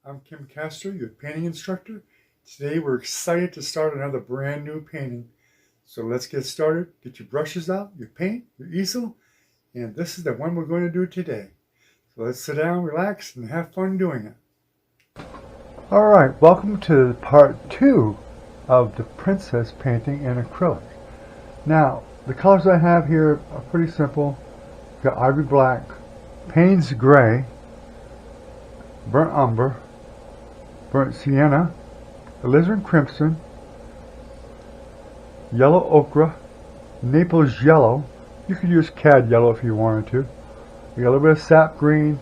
I'm Kim Castro, your painting instructor. Today we're excited to start another brand new painting. So let's get started. Get your brushes out, your paint, your easel, and this is the one we're going to do today. So let's sit down, relax, and have fun doing it. Alright, welcome to part 2 of the princess painting in acrylic. Now, the colors I have here are pretty simple. We've got ivory black, Payne's gray, burnt umber, burnt sienna, alizarin crimson, yellow ochre, Naples yellow. You could use cad yellow if you wanted to. We got a little bit of sap green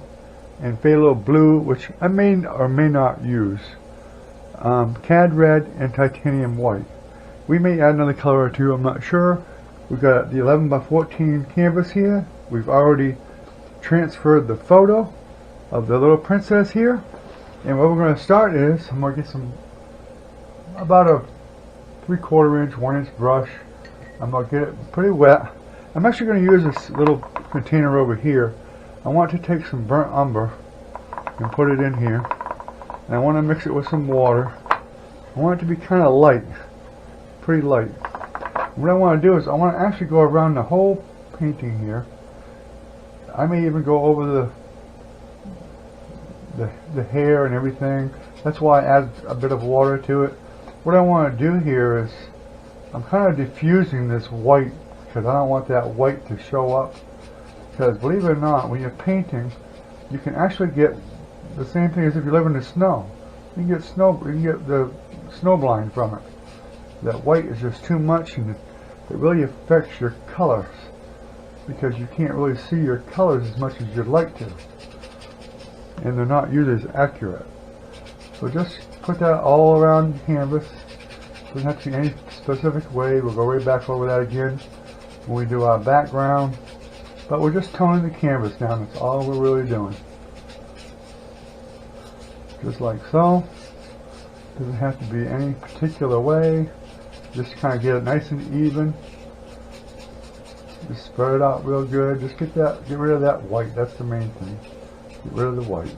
and phthalo blue, which I may or may not use. Cad red and titanium white. We may add another color or two, I'm not sure. We've got the 11 by 14 canvas here. We've already transferred the photo of the little princess here. And what we're going to start is, I'm going to get about a 3/4 inch, 1 inch brush. I'm going to get it pretty wet. I'm actually going to use this little container over here. I want to take some burnt umber and put it in here. And I want to mix it with some water. I want it to be kind of light, pretty light. What I want to do is I want to actually go around the whole painting here. I may even go over the hair and everything. That's why I add a bit of water to it. What I want to do here is I'm kind of diffusing this white because I don't want that white to show up. Because believe it or not, when you're painting, you can actually get the same thing as if you live in the snow. You can get the snow blind from it. That white is just too much, and it really affects your colors because you can't really see your colors as much as you'd like to, and they're not usually as accurate. So just put that all around the canvas. Doesn't have to be any specific way. We'll go right back over that again when we do our background, but we're just toning the canvas down. That's all we're really doing. Just like so. Doesn't have to be any particular way. Just kind of get it nice and even. Just spread it out real good. Just get rid of that white. That's the main thing. Get rid of the white.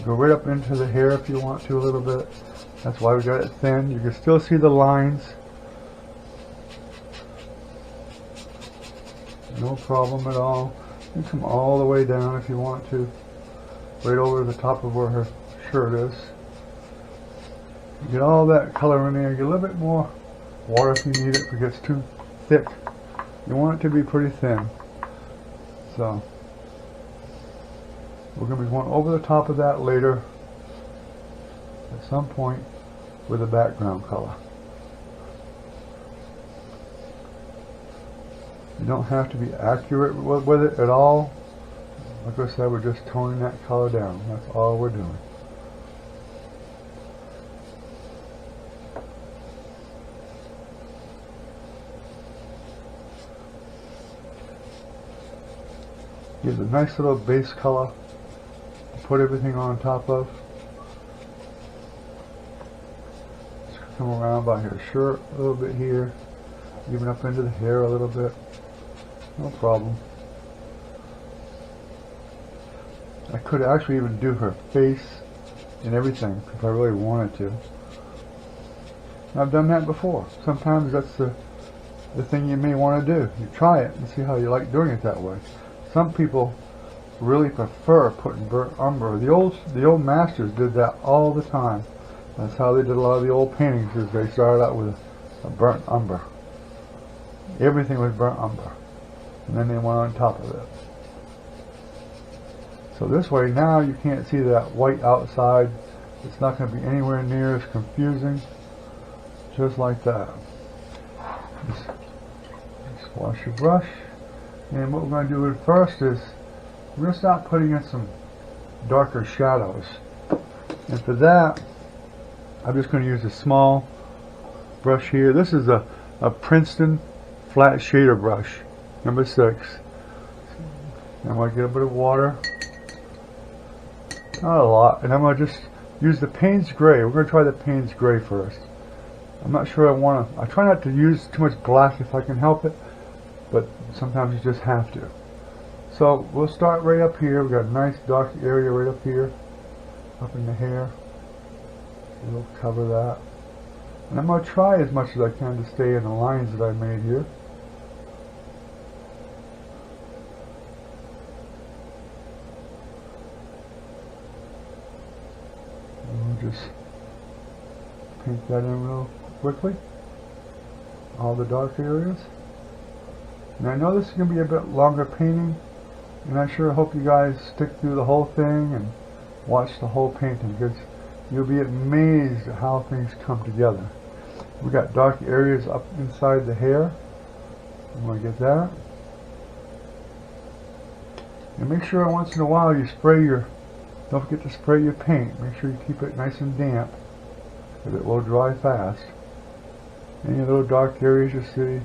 Go right up into the hair if you want to a little bit. That's why we got it thin. You can still see the lines. No problem at all. You can come all the way down if you want to. Right over the top of where her shirt is. You get all that color in there. Get a little bit more water if you need it, if it gets too thick. You want it to be pretty thin. So we're going to be going over the top of that later at some point with a background color. You don't have to be accurate with it at all. Like I said, we're just toning that color down. That's all we're doing. Gives a nice little base color to put everything on top of. Just come around by her shirt a little bit here, even up into the hair a little bit. No problem. I could actually even do her face and everything if I really wanted to. I've done that before. Sometimes that's the thing you may want to do. You try it and see how you like doing it that way. Some people really prefer putting burnt umber. The old masters did that all the time. That's how they did a lot of the old paintings. Is they started out with a burnt umber. Everything was burnt umber, and then they went on top of it. So this way now you can't see that white outside. It's not going to be anywhere near as confusing. Just like that. Just wash your brush. And what we're going to do first is we're going to start putting in some darker shadows. And for that, I'm just going to use a small brush here. This is a Princeton flat shader brush, number 6. I'm going to get a bit of water. Not a lot. And I'm going to just use the Payne's gray. We're going to try the Payne's gray first. I'm not sure I try not to use too much black if I can help it, but sometimes you just have to. So we'll start right up here. We've got a nice dark area right up here. up in the hair. It'll cover that. And I'm going to try as much as I can to stay in the lines that I made here. And we'll just paint that in real quickly. All the dark areas. And I know this is going to be a bit longer painting, and I sure hope you guys stick through the whole thing and watch the whole painting, because you'll be amazed at how things come together. We got dark areas up inside the hair. I'm going to get that. And make sure once in a while you spray your, don't forget to spray your paint. Make sure you keep it nice and damp, because it will dry fast. Any little dark areas you see,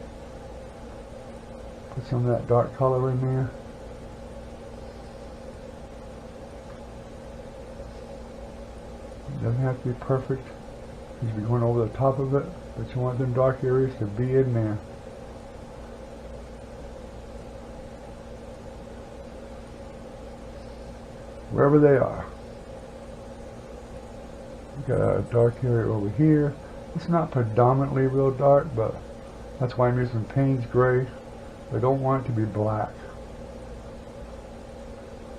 put some of that dark color in there. It doesn't have to be perfect. You should be going over the top of it, but you want them dark areas to be in there. Wherever they are. We've got a dark area over here. It's not predominantly real dark, but that's why I'm using Payne's gray. I don't want it to be black.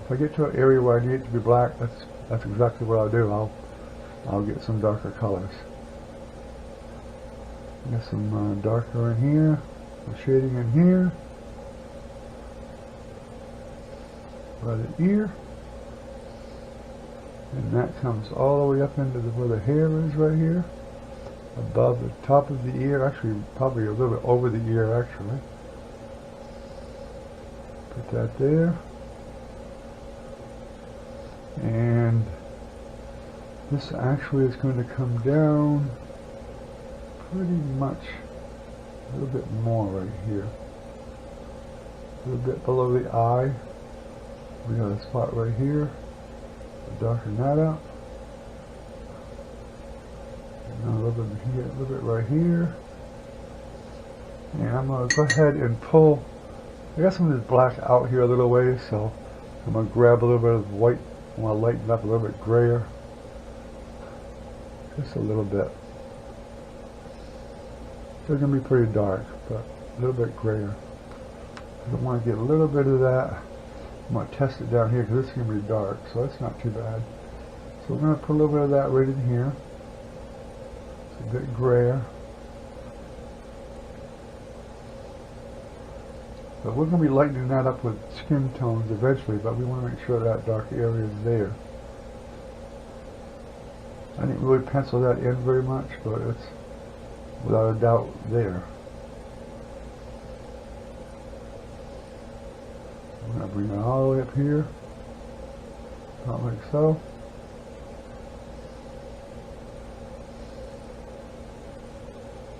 If I get to an area where I need it to be black, that's exactly what I'll do. I'll get some darker colors. Get some darker in here, some shading in here, by the ear, and that comes all the way up into where the hair is right here, above the top of the ear, actually probably a little bit over the ear actually. Put that there, and this actually is going to come down pretty much a little bit more right here. A little bit below the eye. We got a spot right here. Darken that up. And a little bit here, a little bit right here. And I'm going to go ahead and pull. I got some of this black out here a little ways, so I'm going to grab a little bit of white. I want to lighten it up a little bit grayer. Just a little bit. It's going to be pretty dark, but a little bit grayer. I want to get a little bit of that. I'm going to test it down here because it's going to be dark, so that's not too bad. So we're going to put a little bit of that right in here. It's a bit grayer. But we're going to be lightening that up with skin tones eventually, but we want to make sure that dark area is there. I didn't really pencil that in very much, but it's without a doubt there. I'm going to bring it all the way up here, not like so.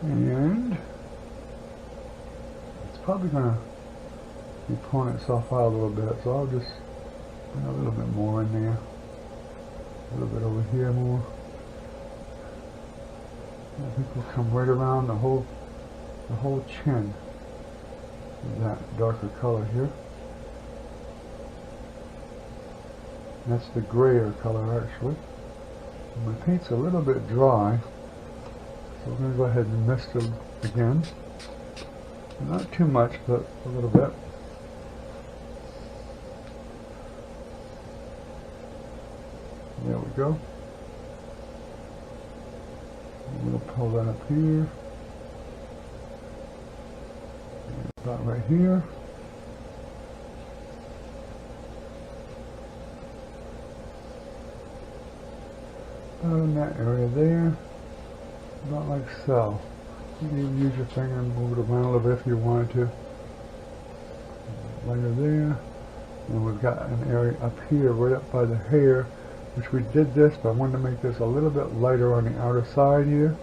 And it's probably going to be pulling itself out a little bit, so I'll just bring a little bit more in there, a little bit over here more. I think we'll come right around the whole chin with that darker color here. And that's the grayer color actually. And my paint's a little bit dry, so we're going to go ahead and mist it again. Not too much, but a little bit. There we go. I'm going to pull that up here. About right here. About in that area there. About like so. You can even use your finger and move it around a little bit if you wanted to. Layer there. And we've got an area up here, right up by the hair, which we did this, but I wanted to make this a little bit lighter on the outer side here.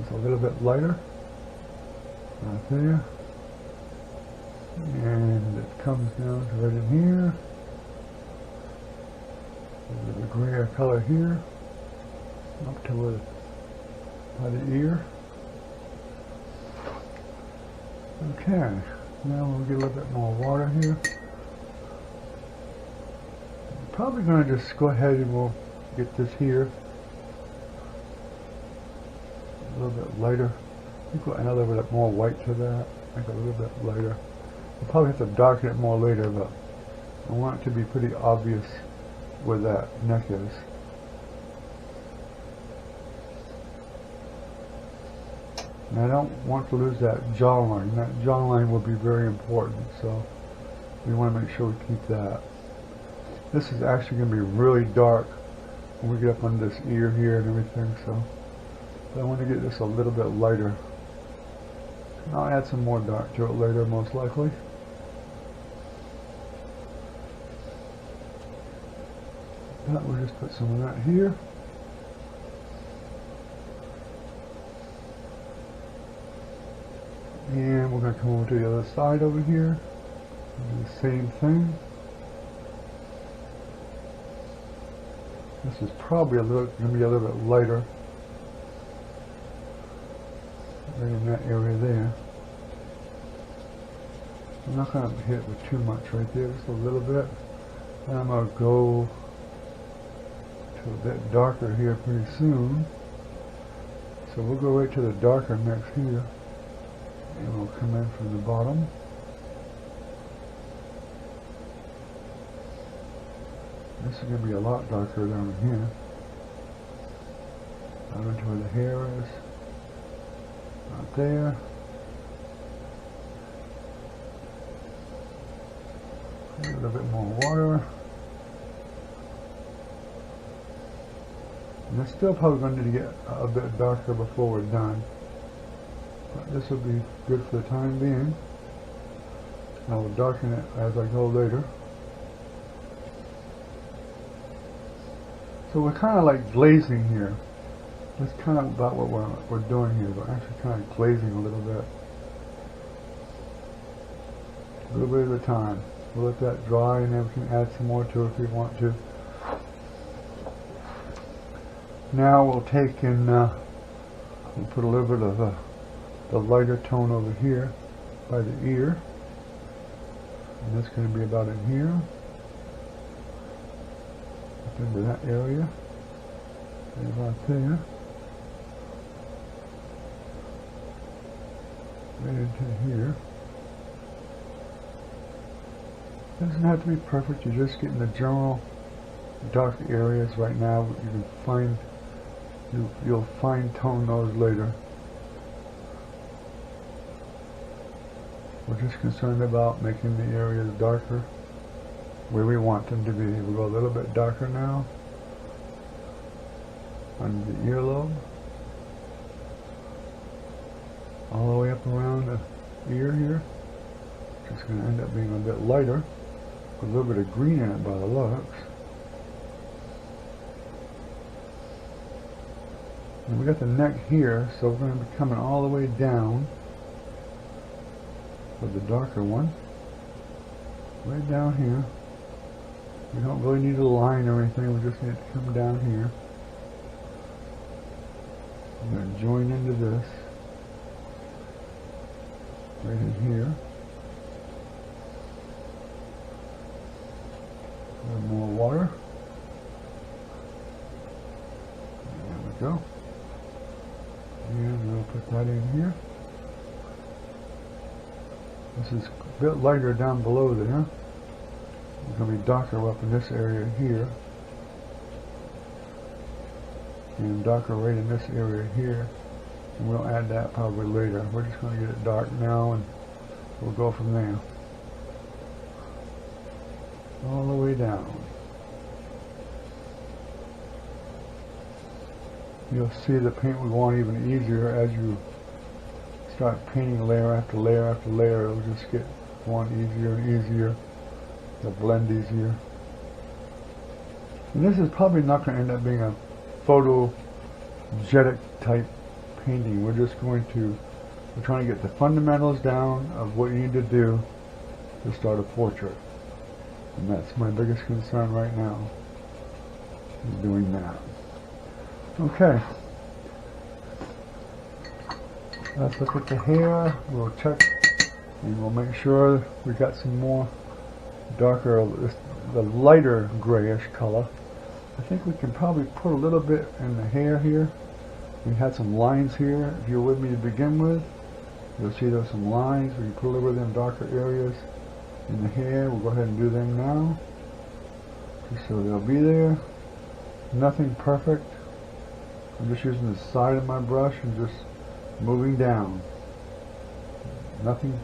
It's a little bit lighter. Right there. And it comes down to right in here. A little grayer color here. Up to where, by the ear. Okay. Now we'll get a little bit more water here. Probably going to just go ahead and we'll get this here a little bit lighter. You go add a little bit more white to that, make it a little bit lighter. We'll probably have to darken it more later, but I want it to be pretty obvious where that neck is. And I don't want to lose that jawline. That jawline will be very important, so we want to make sure we keep that. This is actually going to be really dark when we get up on this ear here and everything, so I want to get this a little bit lighter. I'll add some more dark to it later, most likely. But we'll just put some of that here. And we're going to come over to the other side over here and do the same thing. This is probably going to be a little bit lighter right in that area there. I'm not going to hit it with too much right there, just a little bit. And I'm going to go to a bit darker here pretty soon. So we'll go right to the darker next here. And we'll come in from the bottom. This is going to be a lot darker down here. Down into where the hair is. Right there. A little bit more water. And it's still probably going to need to get a bit darker before we're done. But this will be good for the time being. I will darken it as I go later. So we're kind of like glazing here. That's kind of about what we're doing here. We're actually kind of glazing a little bit. A little bit at a time. We'll let that dry and then we can add some more to it if we want to. Now we'll take and we'll put a little bit of the lighter tone over here by the ear. And that's going to be about in here. Up into that area. And about there. Right into here. It doesn't have to be perfect, you're just getting the general dark areas right now. You can find, you'll fine tone those later. We're just concerned about making the areas darker where we want them to be. We'll go a little bit darker now on the earlobe, all the way up around the ear here. It's going to end up being a bit lighter, with a little bit of green in it by the looks. And we got the neck here, so we're going to be coming all the way down with the darker one, right down here. We don't really need a line or anything, we just need to come down here. I'm going to join into this, right in here. A little more water. There we go. And we'll put that in here. This is a bit lighter down below there. It's going to be darker up in this area here. And darker right in this area here. And we'll add that probably later. We're just going to get it dark now and we'll go from there. All the way down. You'll see the paint will go on even easier as you start painting layer after layer after layer. It'll just get on easier and easier. It'll blend easier. And this is probably not going to end up being a photogenic type painting. We're trying to get the fundamentals down of what you need to do to start a portrait. And that's my biggest concern right now, is doing that. Okay. Let's look at the hair. We'll check and we'll make sure we got some more darker, the lighter grayish color. I think we can probably put a little bit in the hair here. We had some lines here. If you're with me to begin with, you'll see there's some lines. We can put a little bit in darker areas in the hair. We'll go ahead and do them now, just so they'll be there. Nothing perfect. I'm just using the side of my brush and just moving down. Nothing's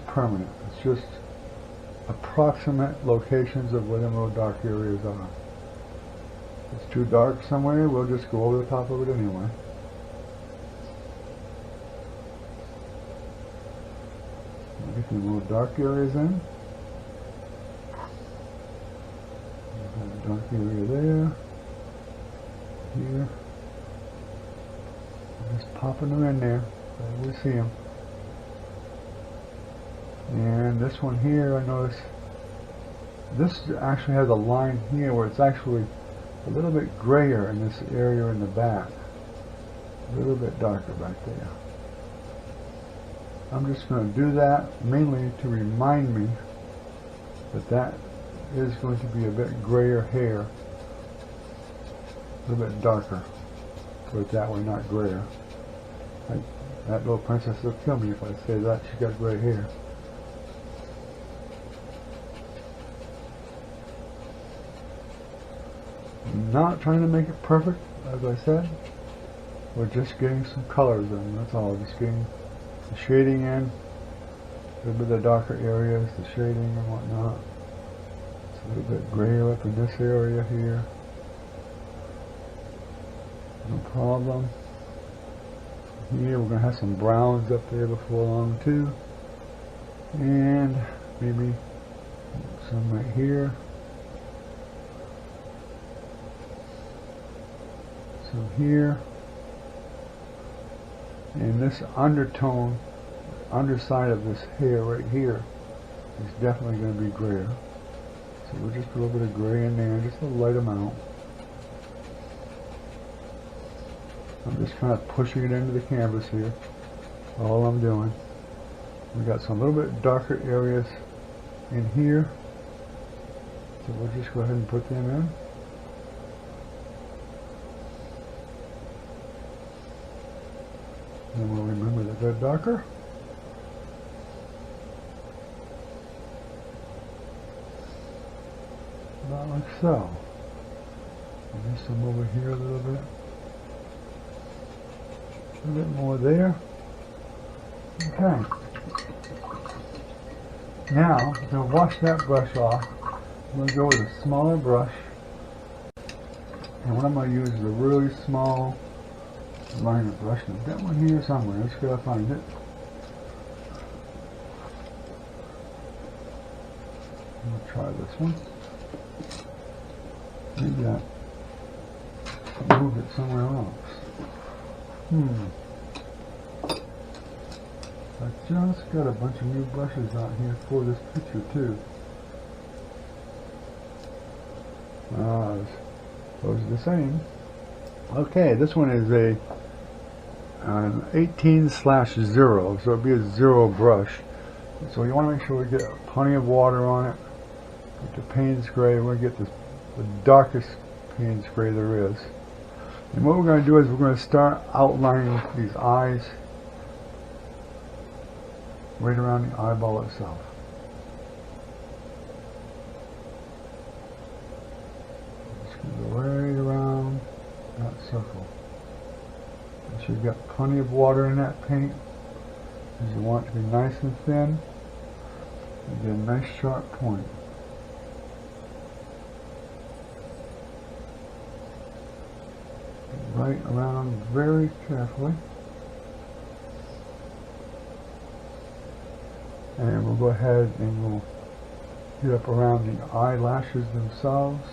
permanent. It's just approximate locations of where the little dark areas are. If it's too dark somewhere, we'll just go over the top of it anyway. Get the little dark areas in. Dark area there. Here. Just popping them in there. So we see them. And this one here, I notice this actually has a line here where it's actually a little bit grayer in this area in the back. A little bit darker back there. I'm just going to do that mainly to remind me that that is going to be a bit grayer hair. A little bit darker. Put it that way, not grayer. That little princess will kill me if I say that she got gray hair. Not trying to make it perfect, as I said. We're just getting some colors in, that's all. Just getting the shading in, a little bit of the darker areas, the shading and whatnot. It's a little bit grayer up in this area here. No problem. Here we're going to have some browns up there before long too. And maybe some right here. Some here. And this undertone, underside of this hair right here is definitely going to be grayer. So we'll just put a little bit of gray in there, just a light amount. I'm just kind of pushing it into the canvas here. All I'm doing. We got some little bit darker areas in here. So we'll just go ahead and put them in. And we'll remember that they're darker. About like so. Maybe some over here a little bit. A little bit more there. Okay. Now, to wash that brush off, I'm going to go with a smaller brush. And what I'm going to use is a really small liner brush. I've got one here somewhere. Let's go find it. I'll try this one. Maybe I moved it somewhere else. I just got a bunch of new brushes out here for this picture too. Those are the same. Okay, this one is a 18/0, so it'll be a 0 brush. So you want to make sure we get plenty of water on it. Get the Payne's gray. We're going to get the darkest Payne's gray there is. And what we're going to do is we're going to start outlining these eyes right around the eyeball itself. Just going to go right around that circle. Make sure you've got plenty of water in that paint, because you want it to be nice and thin and get a nice sharp point. Right around very carefully. And we'll go ahead and we'll get up around the eyelashes themselves.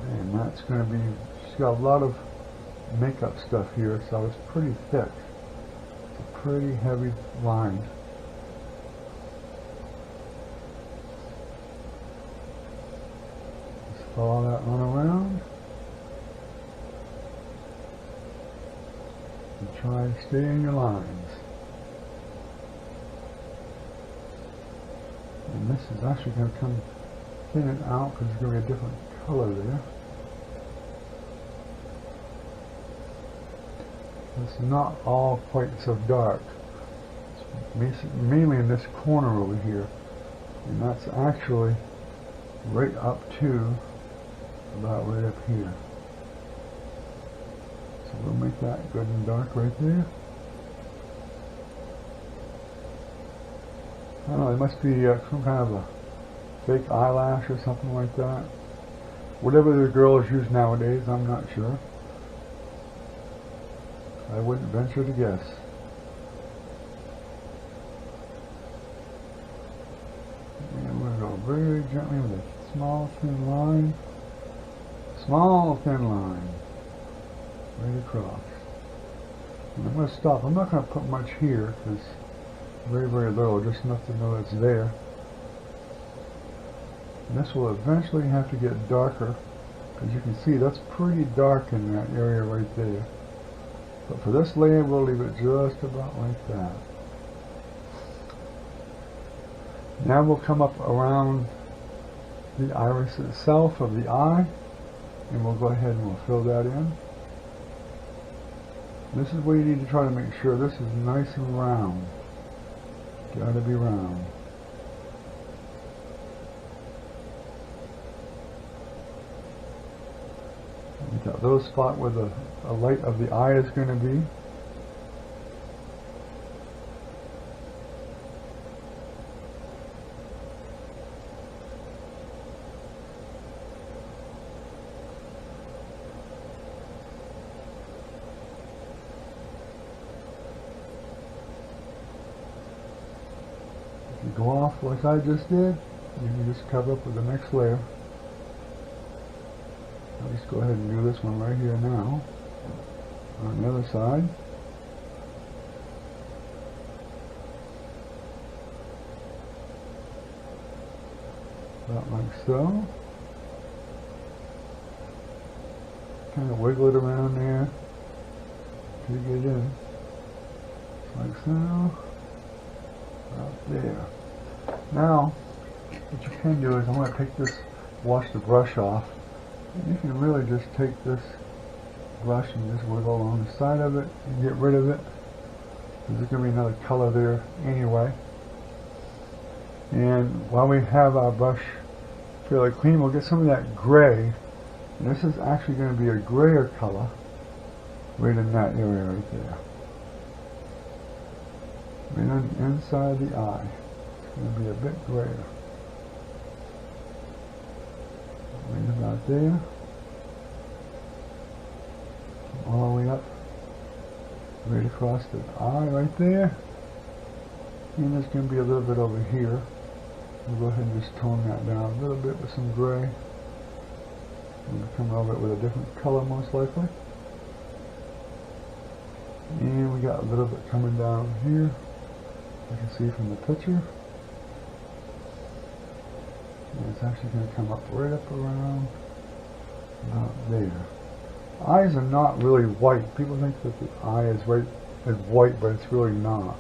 And that's going to be, she's got a lot of makeup stuff here, so it's pretty thick. It's a pretty heavy line. Just follow that one around. And try to stay in your lines. And this is actually going to come in and out because there's going to be a different color there. It's not all quite so dark. It's mainly in this corner over here. And that's actually right up to about right up here. So we'll make that good and dark right there. I don't know, it must be some kind of a fake eyelash or something like that. Whatever the girls use nowadays, I'm not sure. I wouldn't venture to guess. And we're going to go very gently with a small thin line. Small thin line. Right across. And I'm going to stop. I'm not going to put much here because very, very little, just enough to know it's there. And this will eventually have to get darker. As you can see, that's pretty dark in that area right there. But for this layer, we'll leave it just about like that. Now we'll come up around the iris itself of the eye, and we'll go ahead and we'll fill that in. This is where you need to try to make sure this is nice and round. Gotta be round. That little spot where the light of the eye is going to be. If you go off like I just did, you can just cover up with the next layer. I'll just go ahead and do this one right here now. On the other side. About like so. Kind of wiggle it around there to get in. Like so. Out there. Now, what you can do is I'm going to take this, wash the brush off. You can really just take this brush and just wiggle along the side of it and get rid of it. There's going to be another color there anyway. And while we have our brush fairly clean, we'll get some of that gray. And this is actually going to be a grayer color right in that area right there. Right on the inside of the eye. It's going to be a bit grayer. Right about there. All the way up. Right across the eye right there. And there's going to be a little bit over here. We'll go ahead and just tone that down a little bit with some gray. We'll come over it with a different color most likely. And we got a little bit coming down here. You can see from the picture. And it's actually going to come up right up around about there. Eyes are not really white. People think that the eye is white, but it's really not.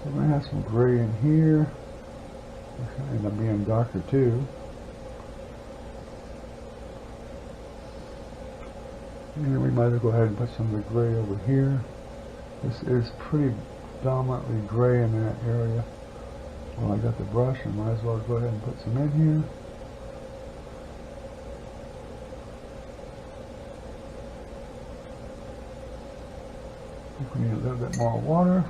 So I'm going to have some gray in here. It's going to end up being darker too. And we might as well go ahead and put some of the gray over here. This is pretty dominantly gray in that area. Well, I got the brush, I might as well go ahead and put some in here. I think we need a little bit more water.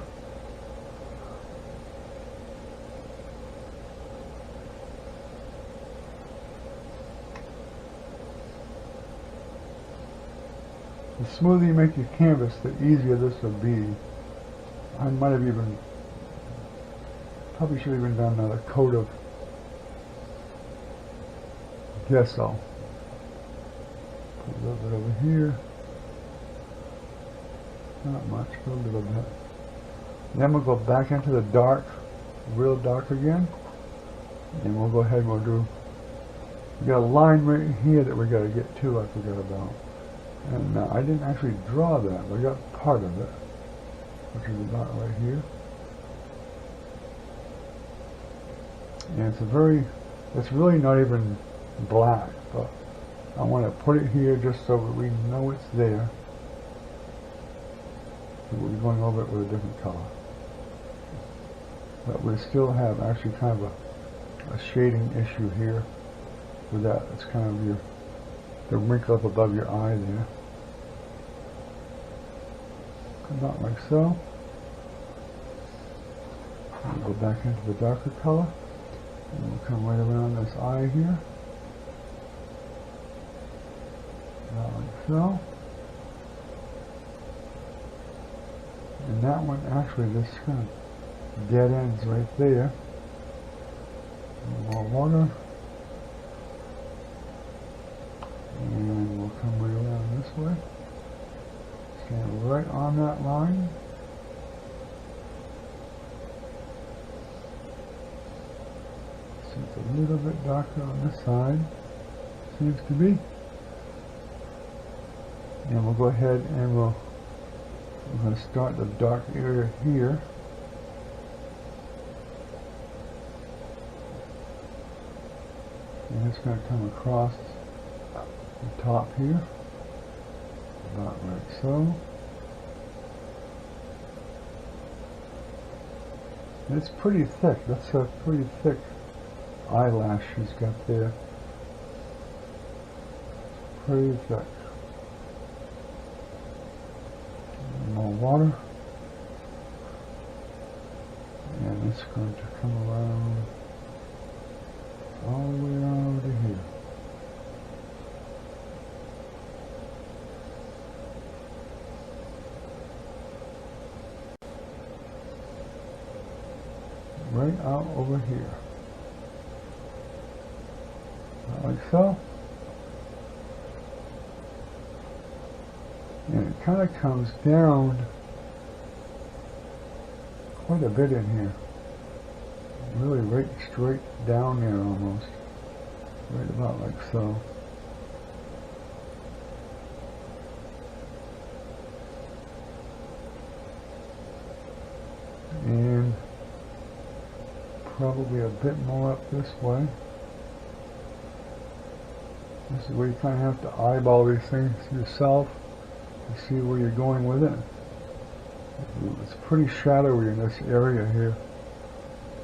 The smoother you make your canvas, the easier this will be. I might have probably should have even done another coat of gesso. Put a little bit over here. Not much, but a little bit. Then we'll go back into the dark, real dark again. And we'll go ahead and we got a line right here that we got to get to, I forgot about. And I didn't actually draw that, but I got part of it, which is about right here. And it's really not even black, but I want to put it here just so that we know it's there. We'll be going over it with a different color. But we still have actually kind of a shading issue here with that. It's kind of the wrinkle up above your eye there. About like so. We'll go back into the darker color. And we'll come right around this eye here. About like so. And that one actually just kind of dead ends right there. More water. And we'll come right around this way. Stand right on that line. So it's a little bit darker on this side. Seems to be. And we'll go ahead and we're going to start the dark area here. And it's going to come across the top here. About like so. It's pretty thick. That's a pretty thick eyelash she's got there. Pretty thick. More water. And it's going to come around all the way around to here. Right out over here. Like so. And it kind of comes down quite a bit in here. Really right straight down there almost. Right about like so. And probably a bit more up this way. This is where you kind of have to eyeball these things yourself to see where you're going with it. It's pretty shadowy in this area here.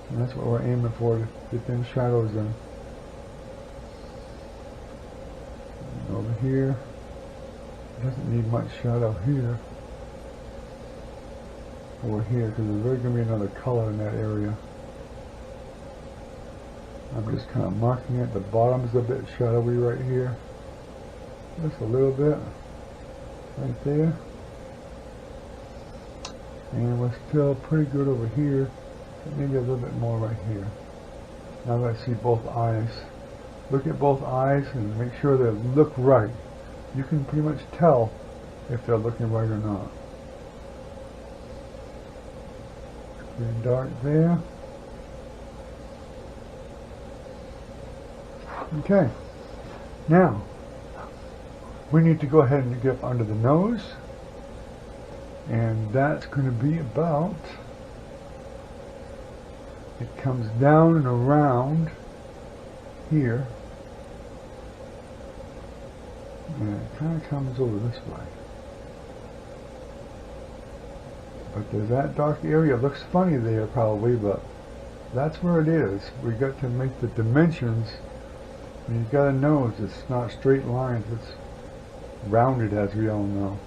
And that's what we're aiming for, to get them shadows in. And over here, doesn't need much shadow here. Over here, because there's really going to be another color in that area. I'm just kind of marking it. The bottom's a bit shadowy right here. Just a little bit. Right there. And we're still pretty good over here. Maybe a little bit more right here. Now that I see both eyes. Look at both eyes and make sure they look right. You can pretty much tell if they're looking right or not. Pretty dark there. Okay, now we need to go ahead and get up under the nose, and that's going to be about, it comes down and around here, and it kind of comes over this way. But there's that dark area. It looks funny there probably, but that's where it is. We got to make the dimensions. And you've got a nose, it's not straight lines, it's rounded, as we all know.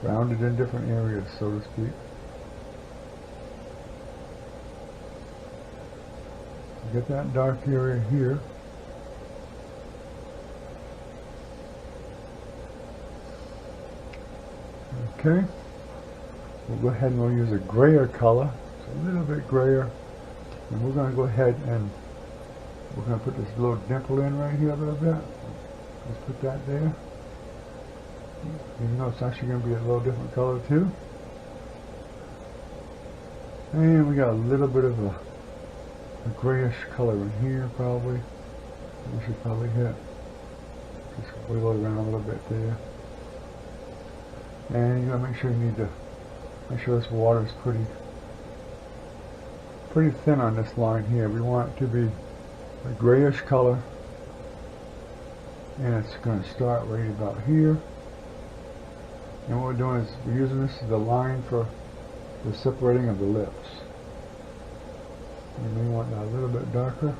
Rounded in different areas, so to speak. You get that dark area here. Okay. We'll go ahead and we'll use a grayer color. It's a little bit grayer. And we're going to go ahead and we're going to put this little dimple in right here a little bit. Let's put that there. Even though it's actually going to be a little different color too. And we got a little bit of a grayish color in here probably. We should probably hit. Just wiggle it around a little bit there. And you got to make sure you need to make sure this water is pretty pretty thin on this line here. We want it to be a grayish color, and it's going to start right about here. And what we're doing is we're using this as the line for the separating of the lips. We may want that a little bit darker.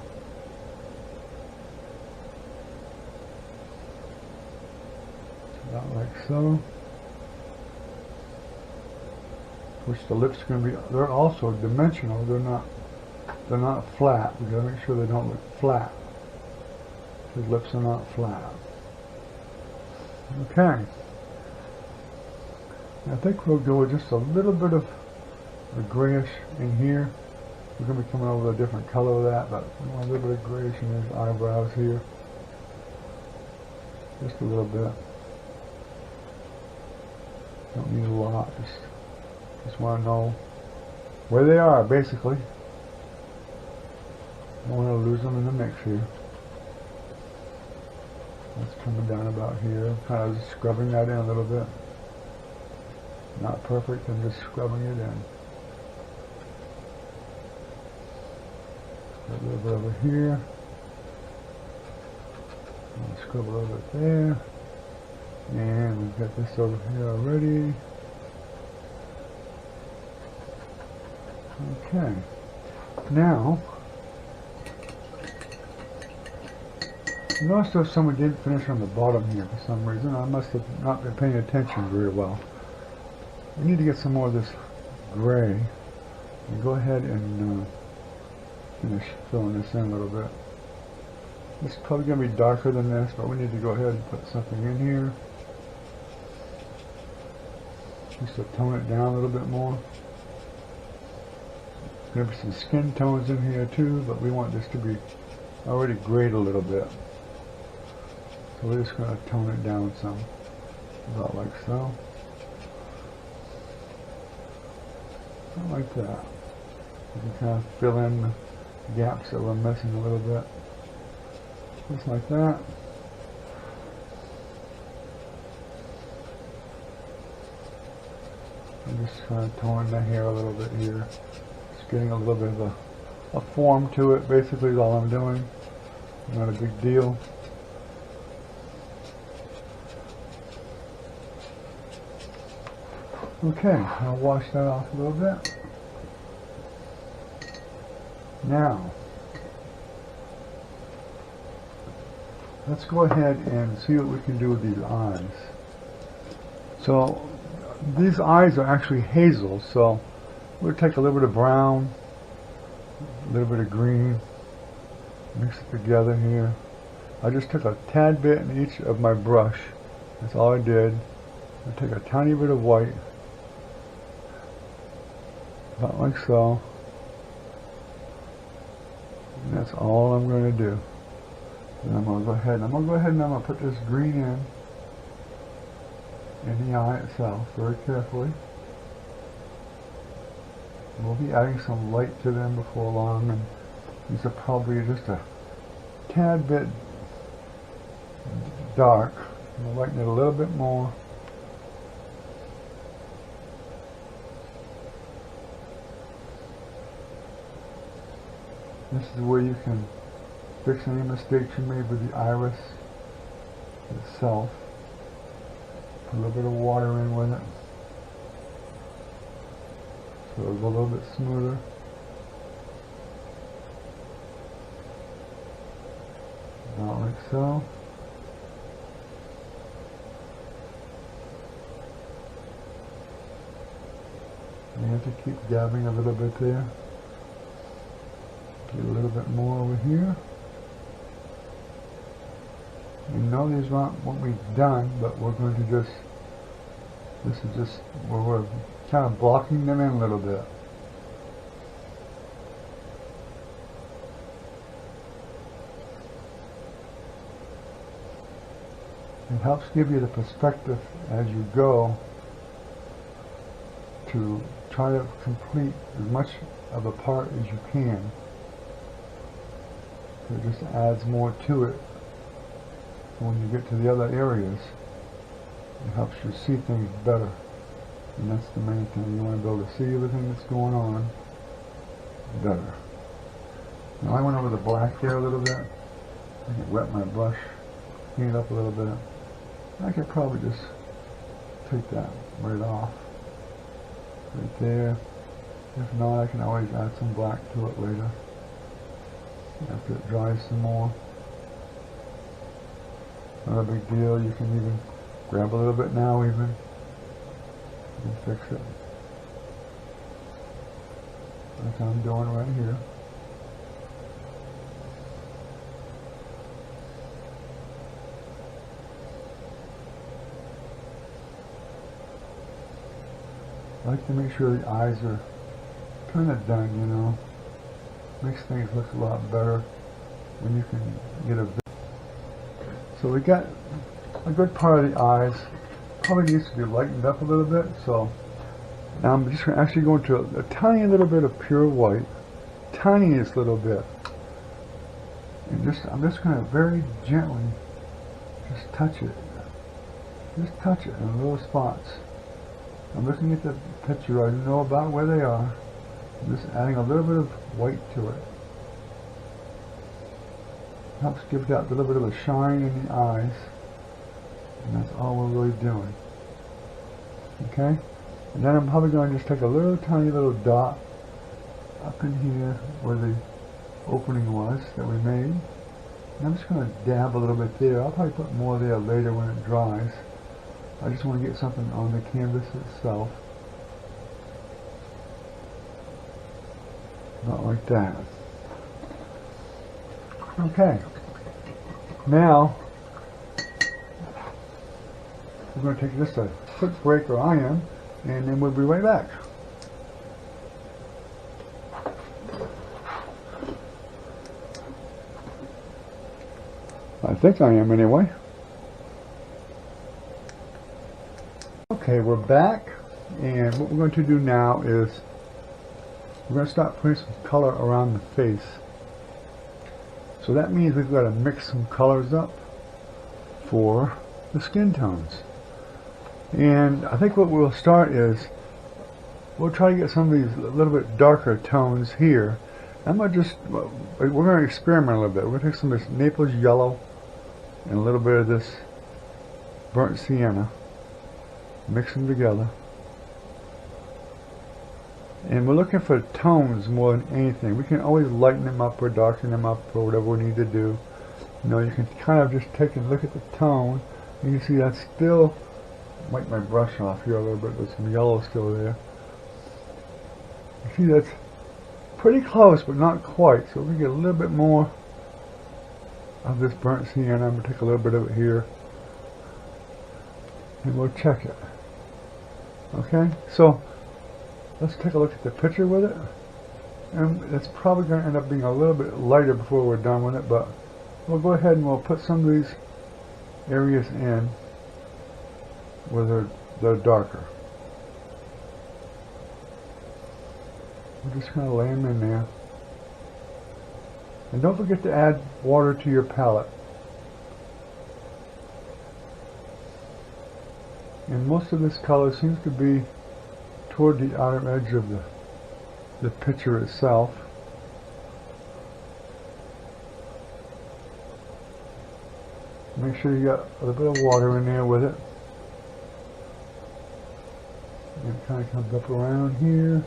About like so. Which the lips are going to be, they're also dimensional. They're not flat. We got to make sure they don't look flat. The lips are not flat. Okay. I think we'll go with just a little bit of the grayish in here. We're going to be coming over with a different color of that, but we want a little bit of grayish in his eyebrows here. Just a little bit. Don't need a lot. Just want to know where they are, basically. Don't want to lose them in the mix here. That's coming down about here. Kind of just scrubbing that in a little bit. Not perfect, I'm just scrubbing it in. A little bit over here. I'll scrub a little bit there. And we've got this over here already. Okay. Now, notice there's someone didn't finish on the bottom here for some reason. I must have not been paying attention very well. We need to get some more of this gray. And go ahead and finish filling this in a little bit. This is probably going to be darker than this, but we need to go ahead and put something in here. Just to tone it down a little bit more. There's going to be some skin tones in here too, but we want this to be already grayed a little bit. So we're just going to tone it down some. About like so. Like that. You can kind of fill in the gaps that we're missing a little bit. Just like that. I'm just kind of toning the hair a little bit here. Just getting a little bit of a form to it, basically is all I'm doing. Not a big deal. Okay, I'll wash that off a little bit. Now, let's go ahead and see what we can do with these eyes. So, these eyes are actually hazel, so we'll take a little bit of brown, a little bit of green, mix it together here. I just took a tad bit in each of my brush. That's all I did. I'll take a tiny bit of white. About like so. And that's all I'm going to do. Then I'm going to go ahead and I'm going to put this green in the eye itself very carefully. We'll be adding some light to them before long, and these are probably just a tad bit dark. We'll lighten it a little bit more. This is where you can fix any mistakes you made with the iris itself. Put a little bit of water in with it, so it'll go a little bit smoother. About like so. You have to keep dabbing a little bit there. Get a little bit more over here. You know these aren't what we've done, but we're going to just, this is just where we're kind of blocking them in a little bit. It helps give you the perspective as you go to try to complete as much of a part as you can. It just adds more to it. When you get to the other areas, it helps you see things better. And that's the main thing. You want to be able to see everything that's going on. better. Now I went over the black there a little bit. I can wet my brush, clean it up a little bit. I could probably just take that right off, right there. If not, I can always add some black to it later, after it dries some more. Not a big deal. You can even grab a little bit now even and fix it. Like I'm doing right here. I like to make sure the eyes are kind of done, you know. Makes things look a lot better when you can get a. So we got a good part of the eyes. Probably needs to be lightened up a little bit. So now I'm just actually going to a tiny little bit of pure white, tiniest little bit, and I'm just going to very gently just touch it. Just touch it in little spots. I'm looking at the picture. I know about where they are. I'm just adding a little bit of white to it. Helps give that little bit of a shine in the eyes. And that's all we're really doing. Okay? And then I'm probably going to just take a little tiny little dot up in here where the opening was that we made. And I'm just going to dab a little bit there. I'll probably put more there later when it dries. I just want to get something on the canvas itself. Not like that. Okay. Now, we're going to take just a quick break, or I am, and then we'll be right back. I think I am anyway. Okay, we're back, and what we're going to do now is we're going to start putting some color around the face. So that means we've got to mix some colors up for the skin tones. And I think what we'll start is we'll try to get some of these a little bit darker tones here. I'm going to just, we're going to experiment a little bit. We're going to take some of this Naples yellow and a little bit of this burnt sienna. Mix them together. And we're looking for tones more than anything. We can always lighten them up or darken them up or whatever we need to do. You know, you can kind of just take a look at the tone. And you can see that's still, wipe my brush off here a little bit, there's some yellow still there. You see that's pretty close but not quite. So we get a little bit more of this burnt sienna. I'm going to take a little bit of it here. And we'll check it. Okay, so let's take a look at the picture with it. And it's probably going to end up being a little bit lighter before we're done with it, but we'll go ahead and we'll put some of these areas in where they're darker. We're just going to lay them in there. And don't forget to add water to your palette. And most of this color seems to be toward the outer edge of the picture itself. Make sure you got a little bit of water in there with it. And it kind of comes up around here.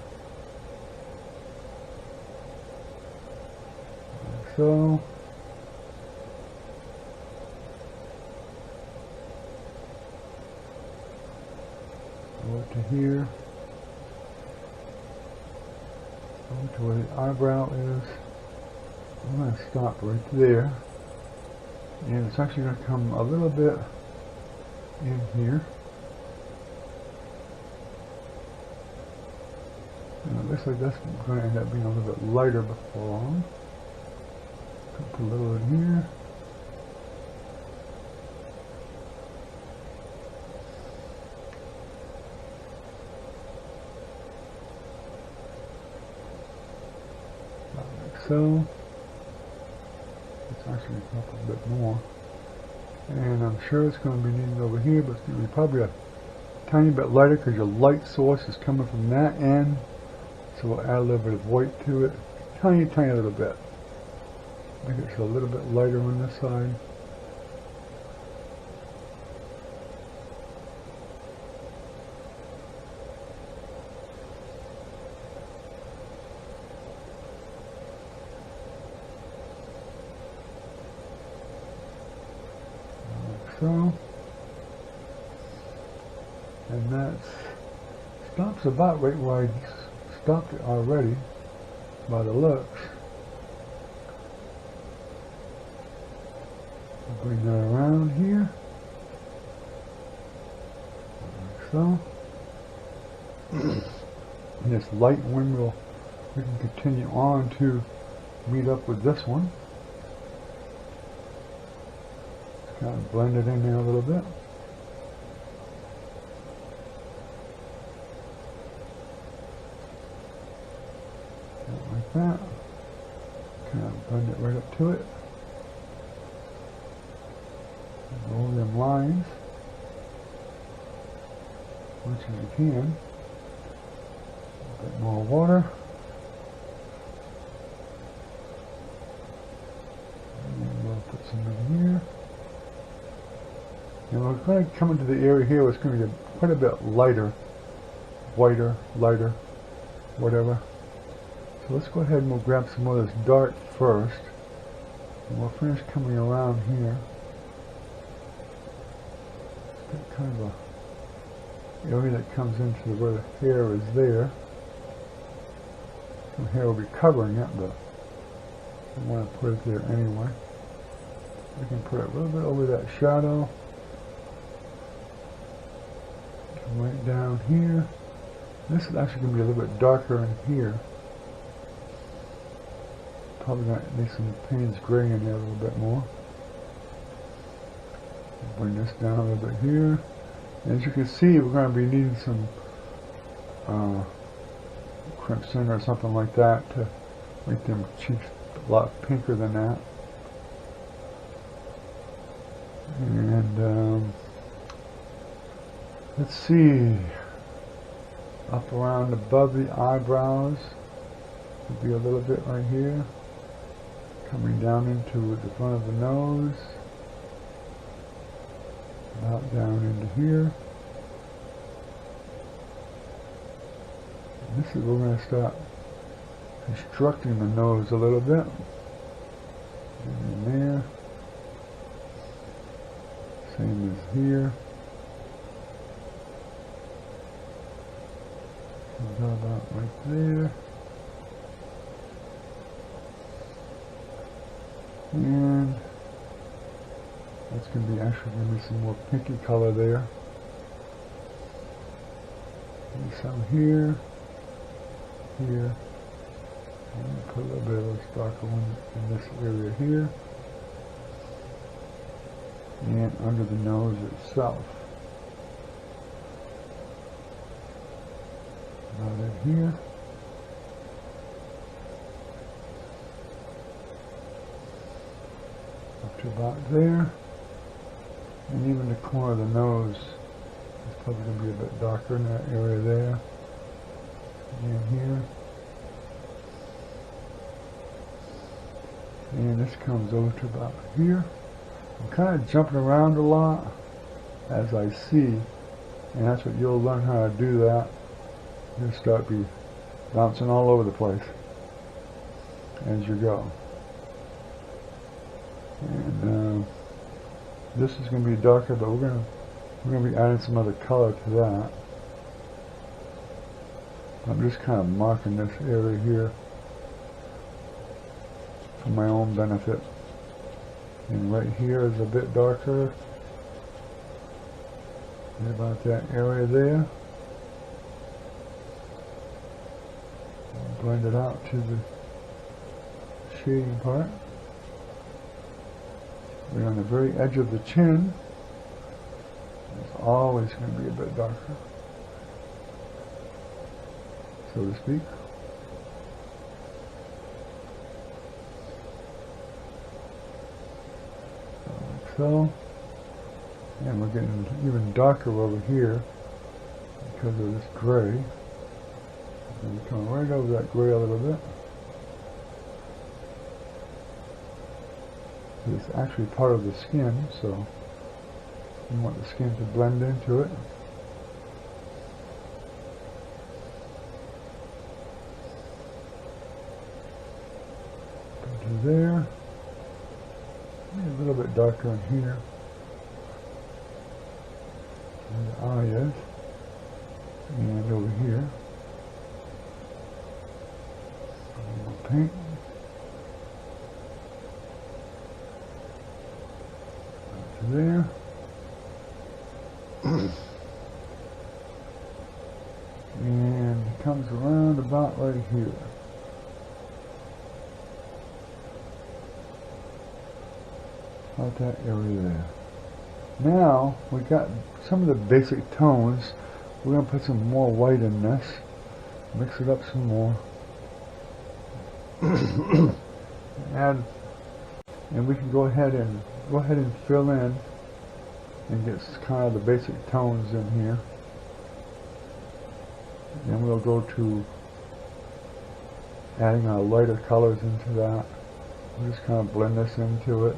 Like so. Over to here. Over to where the eyebrow is. I'm going to stop right there. And it's actually going to come a little bit in here. And it looks like that's going to end up being a little bit lighter before long. Put a little in here. Like so. It's actually up a bit more. And I'm sure it's going to be needed over here, but it's going to be probably a tiny bit lighter because your light source is coming from that end. So we'll add a little bit of white to it. tiny, tiny little bit. Make it a little bit lighter on this side. Like so. And that stops about right where I stopped it already by the looks. I'll bring that around here. Like so. And this light one we can continue on to meet up with this one. Just kind of blend it in there a little bit. Like that. Kind of blend it right up to it. Roll them lines as much as you can. A bit more water. And we'll put some in here. And we're going to come into the area here where it's going to be quite a bit lighter, whiter, lighter, whatever. So let's go ahead and we'll grab some of this dark first. And we'll finish coming around here. It's kind of a area that comes into where the hair is there. Some hair will be covering it, but I want to put it there anyway. We can put it a little bit over that shadow. Right down here. This is actually going to be a little bit darker in here. Probably going to need some Payne's gray in there a little bit more. Bring this down a little bit here. And as you can see, we're going to be needing some crimson or something like that to make them cheeks a lot pinker than that. And let's see, up around above the eyebrows would be a little bit right here, coming down into the front of the nose, about down into here. And this is where we're going to start constructing the nose a little bit. In there. Same as here. Comes about right there. And that's going to be actually going to be some more pinky color there. And some here, here. And put a little bit of this darker one in this area here. And under the nose itself. About it here. Up to about there. And even the corner of the nose is probably going to be a bit darker in that area there. And here. And this comes over to about here. I'm kind of jumping around a lot as I see, and that's what you'll learn how to do that. You'll start be bouncing all over the place as you go. And this is going to be darker, but we're going to be adding some other color to that. I'm just kind of marking this area here for my own benefit. And right here is a bit darker. And about that area there. I'll blend it out to the shading part. We're on the very edge of the chin. It's always going to be a bit darker, so to speak. Like so. And we're getting even darker over here because of this gray. And we come right over that gray a little bit. It's actually part of the skin, so you want the skin to blend into it. Go to there. Maybe a little bit darker in here. Where the eye is. And over here. A little more paint. Go to there. And it comes around about right here. About that area there. Now we got some of the basic tones. We're going to put some more white in this. Mix it up some more. and we can go ahead and fill in and get kind of the basic tones in here. Then we'll go to adding our lighter colors into that. We'll just kind of blend this into it.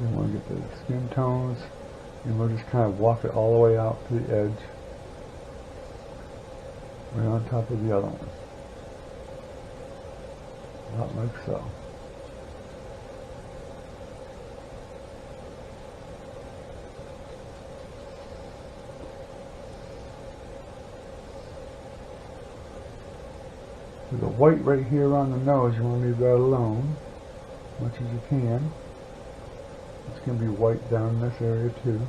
We want to get the skin tones, and we'll just kind of walk it all the way out to the edge, right on top of the other one. About like so. There's a white right here on the nose. You want to leave that alone as much as you can. It's going to be white down in this area too.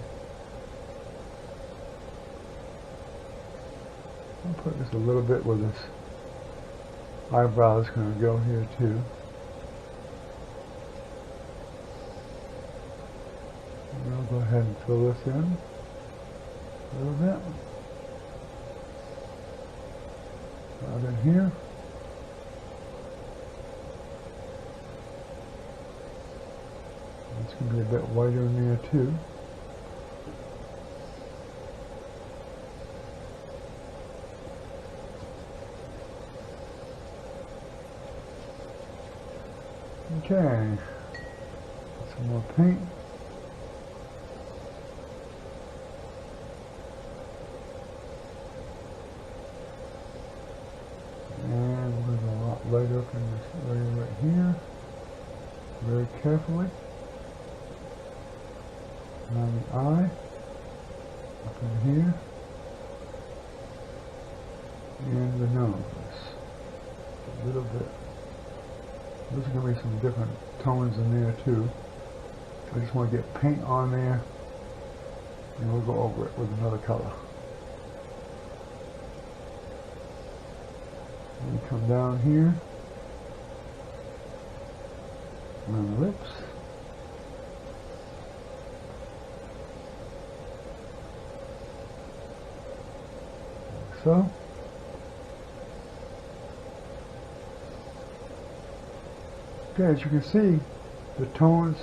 I'll put just a little bit where this eyebrow is going to go here too. And I'll go ahead and fill this in a little bit. Right in here. It's going to be a bit whiter in there too. Okay, some more paint. And we're going to go a lot lighter up in this area right here. Very carefully. Around the eye. Up in here. And the nose. A little bit. There's going to be some different tones in there too. I just want to get paint on there, and we'll go over it with another color. And we come down here, around the lips. Like so. Okay, as you can see, the tones,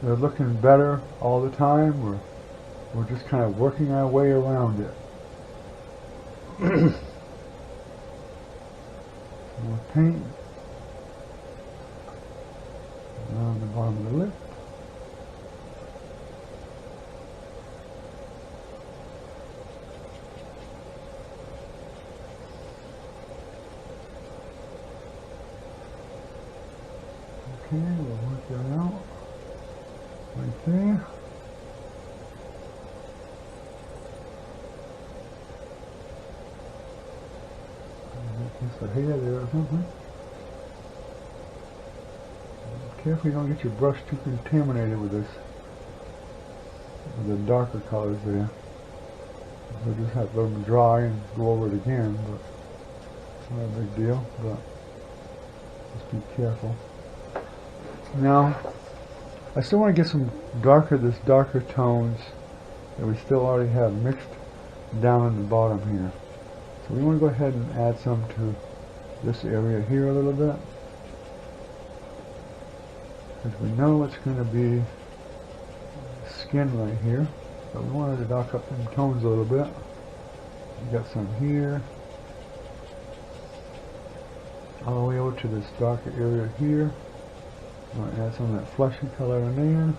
they're looking better all the time. We're just kind of working our way around it. More paint around the bottom of the lip. Okay, we'll work that out right there. Just a hair there or something. Careful you don't get your brush too contaminated with this, with the darker colors there. We'll just have to let them dry and go over it again, but it's not a big deal, but just be careful. Now, I still want to get some darker tones that we still already have mixed down in the bottom here. So we want to go ahead and add some to this area here a little bit. Because we know it's going to be skin right here. But we wanted to dark up them tones a little bit. We got some here. All the way over to this darker area here. I'm going to add some of that fleshy color in there.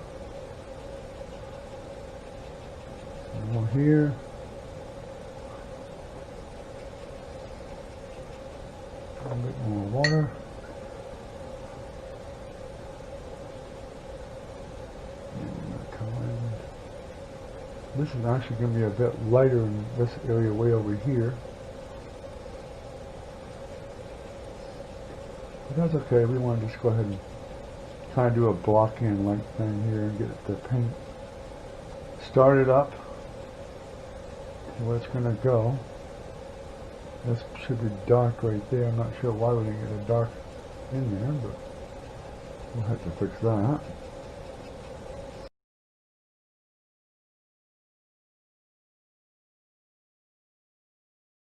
Some more here. A bit more water. This is actually going to be a bit lighter in this area way over here. But that's okay, we want to just go ahead and kind of do a block-in like thing here and get the paint started up to where it's going to go. This should be dark right there. I'm not sure why we didn't get a dark in there, but we'll have to fix that.